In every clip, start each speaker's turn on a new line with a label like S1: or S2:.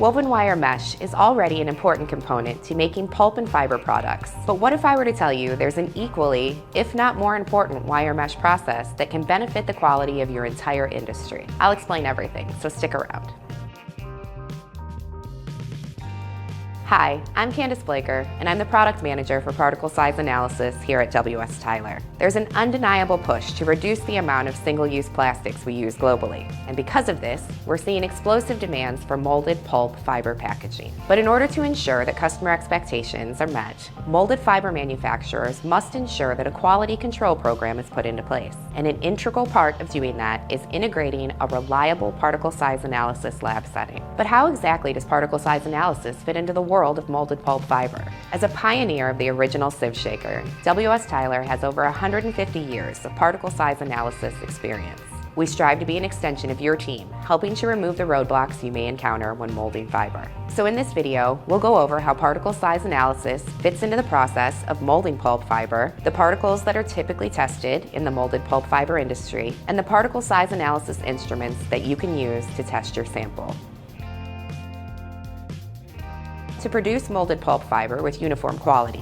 S1: Woven wire mesh is already an important component to making pulp and fiber products. But what if I were to tell you there's an equally, if not more important, wire mesh process that can benefit the quality of your entire industry? I'll explain everything, so stick around. Hi, I'm Candace Blaker, and I'm the product manager for particle size analysis here at W.S. Tyler. There's an undeniable push to reduce the amount of single-use plastics we use globally, and because of this, we're seeing explosive demands for molded pulp fiber packaging. But in order to ensure that customer expectations are met, molded fiber manufacturers must ensure that a quality control program is put into place. And an integral part of doing that is integrating a reliable particle size analysis lab setting. But how exactly does particle size analysis fit into the world of molded pulp fiber? As a pioneer of the original sieve shaker, W.S. Tyler has over 150 years of particle size analysis experience. We strive to be an extension of your team, helping to remove the roadblocks you may encounter when molding fiber. So in this video, we'll go over how particle size analysis fits into the process of molding pulp fiber, the particles that are typically tested in the molded pulp fiber industry, and the particle size analysis instruments that you can use to test your sample. To produce molded pulp fiber with uniform quality,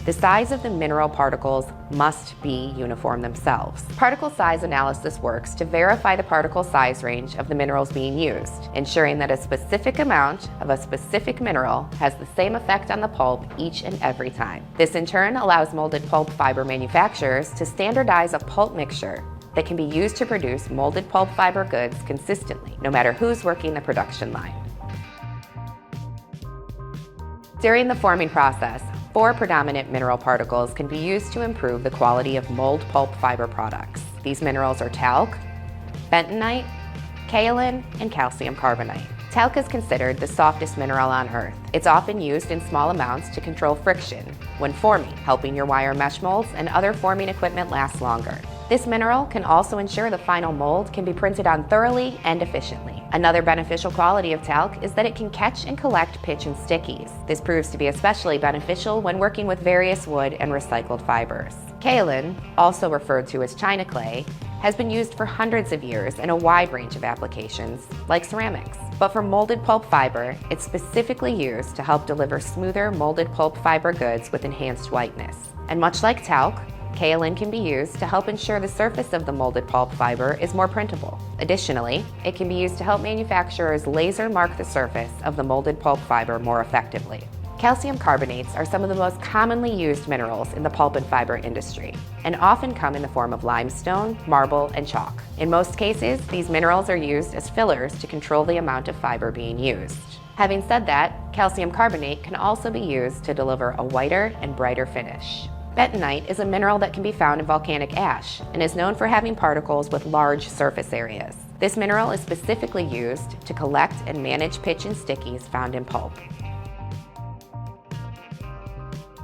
S1: the size of the mineral particles must be uniform themselves. Particle size analysis works to verify the particle size range of the minerals being used, ensuring that a specific amount of a specific mineral has the same effect on the pulp each and every time. This in turn allows molded pulp fiber manufacturers to standardize a pulp mixture that can be used to produce molded pulp fiber goods consistently, no matter who's working the production line. During the forming process, 4 predominant mineral particles can be used to improve the quality of mold pulp fiber products. These minerals are talc, bentonite, kaolin, and calcium carbonate. Talc is considered the softest mineral on Earth. It's often used in small amounts to control friction when forming, helping your wire mesh molds and other forming equipment last longer. This mineral can also ensure the final mold can be printed on thoroughly and efficiently. Another beneficial quality of talc is that it can catch and collect pitch and stickies. This proves to be especially beneficial when working with various wood and recycled fibers. Kaolin, also referred to as China clay, has been used for hundreds of years in a wide range of applications, like ceramics. But for molded pulp fiber, it's specifically used to help deliver smoother molded pulp fiber goods with enhanced whiteness. And much like talc, kaolin can be used to help ensure the surface of the molded pulp fiber is more printable. Additionally, it can be used to help manufacturers laser mark the surface of the molded pulp fiber more effectively. Calcium carbonates are some of the most commonly used minerals in the pulp and fiber industry, and often come in the form of limestone, marble, and chalk. In most cases, these minerals are used as fillers to control the amount of fiber being used. Having said that, calcium carbonate can also be used to deliver a whiter and brighter finish. Bentonite is a mineral that can be found in volcanic ash and is known for having particles with large surface areas. This mineral is specifically used to collect and manage pitch and stickies found in pulp.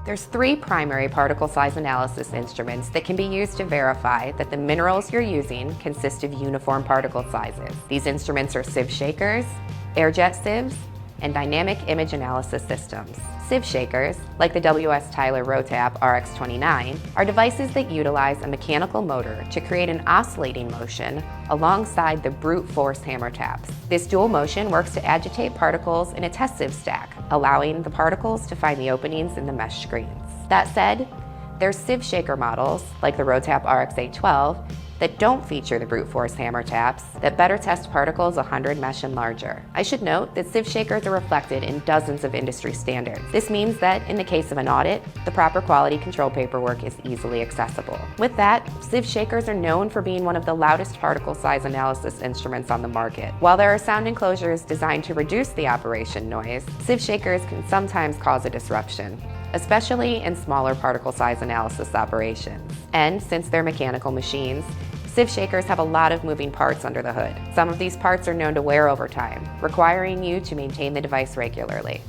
S1: There's 3 primary particle size analysis instruments that can be used to verify that the minerals you're using consist of uniform particle sizes. These instruments are Sieve Shakers, airjet sieves, and dynamic image analysis systems. Sieve Shakers, like the W.S. Tyler Rotap RX29, are devices that utilize a mechanical motor to create an oscillating motion alongside the brute force hammer taps. This dual motion works to agitate particles in a test sieve stack, allowing the particles to find the openings in the mesh screens. That said, there's sieve shaker models, like the Rotap RX812, that don't feature the brute force hammer taps that better test particles 100 mesh and larger. I should note that sieve shakers are reflected in dozens of industry standards. This means that in the case of an audit, the proper quality control paperwork is easily accessible. With that, sieve shakers are known for being one of the loudest particle size analysis instruments on the market. While there are sound enclosures designed to reduce the operation noise, sieve shakers can sometimes cause a disruption, especially in smaller particle size analysis operations. And since they're mechanical machines, sieve shakers have a lot of moving parts under the hood. Some of these parts are known to wear over time, requiring you to maintain the device regularly.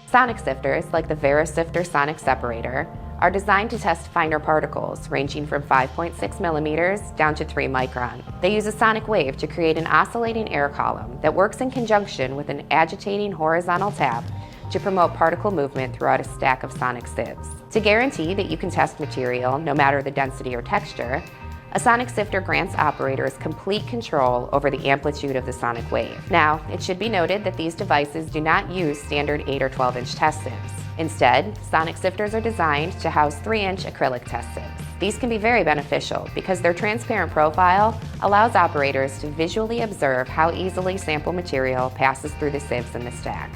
S1: Sonic sifters, like the Sifter Sonic Separator, are designed to test finer particles, ranging from 5.6 millimeters down to 3 micron. They use a sonic wave to create an oscillating air column that works in conjunction with an agitating horizontal tap to promote particle movement throughout a stack of sonic sieves. To guarantee that you can test material no matter the density or texture, A sonic sifter grants operators complete control over the amplitude of the sonic wave. Now, it should be noted that these devices do not use standard 8 or 12-inch test sieves. Instead, sonic sifters are designed to house 3-inch acrylic test sieves. These can be very beneficial because their transparent profile allows operators to visually observe how easily sample material passes through the sieves in the stack.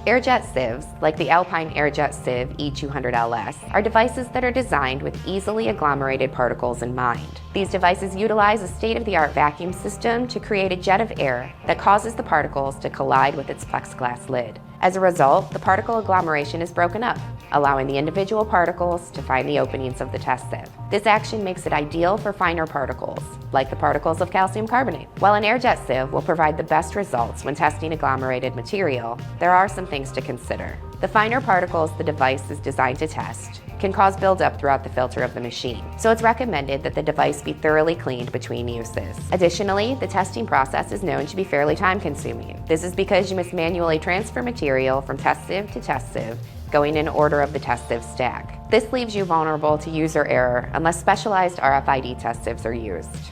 S1: Airjet sieves, like the Alpine Airjet Sieve E200LS, are devices that are designed with easily agglomerated particles in mind. These devices utilize a state-of-the-art vacuum system to create a jet of air that causes the particles to collide with its plexiglass lid. As a result, the particle agglomeration is broken up, allowing the individual particles to find the openings of the test sieve. This action makes it ideal for finer particles, like the particles of calcium carbonate. While an airjet sieve will provide the best results when testing agglomerated material, there are some things to consider. The finer particles the device is designed to test can cause buildup throughout the filter of the machine, so it's recommended that the device be thoroughly cleaned between uses. Additionally, the testing process is known to be fairly time-consuming. This is because you must manually transfer material from test sieve to test sieve, going in order of the test sieve stack. This leaves you vulnerable to user error unless specialized RFID test sieves are used.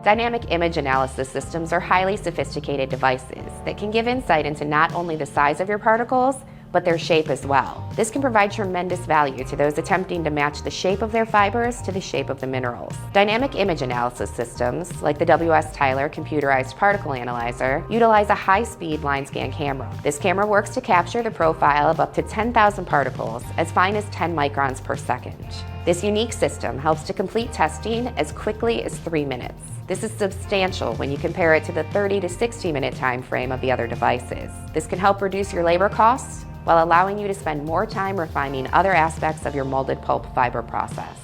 S1: Dynamic image analysis systems are highly sophisticated devices that can give insight into not only the size of your particles, but their shape as well. This can provide tremendous value to those attempting to match the shape of their fibers to the shape of the minerals. Dynamic image analysis systems, like the W.S. Tyler computerized particle analyzer, utilize a high-speed line scan camera. This camera works to capture the profile of up to 10,000 particles as fine as 10 microns per second. This unique system helps to complete testing as quickly as 3 minutes. This is substantial when you compare it to the 30 to 60 minute time frame of the other devices. This can help reduce your labor costs while allowing you to spend more time refining other aspects of your molded pulp fiber process.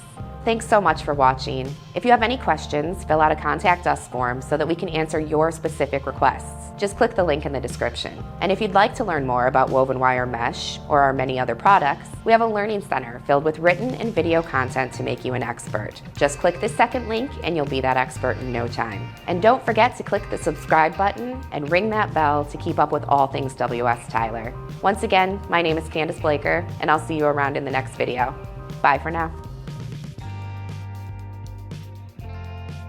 S1: Thanks so much for watching. If you have any questions, fill out a Contact Us form so that we can answer your specific requests. Just click the link in the description. And if you'd like to learn more about woven wire mesh or our many other products, we have a learning center filled with written and video content to make you an expert. Just click the second link and you'll be that expert in no time. And don't forget to click the subscribe button and ring that bell to keep up with all things W.S. Tyler. Once again, my name is Candace Blaker, and I'll see you around in the next video. Bye for now.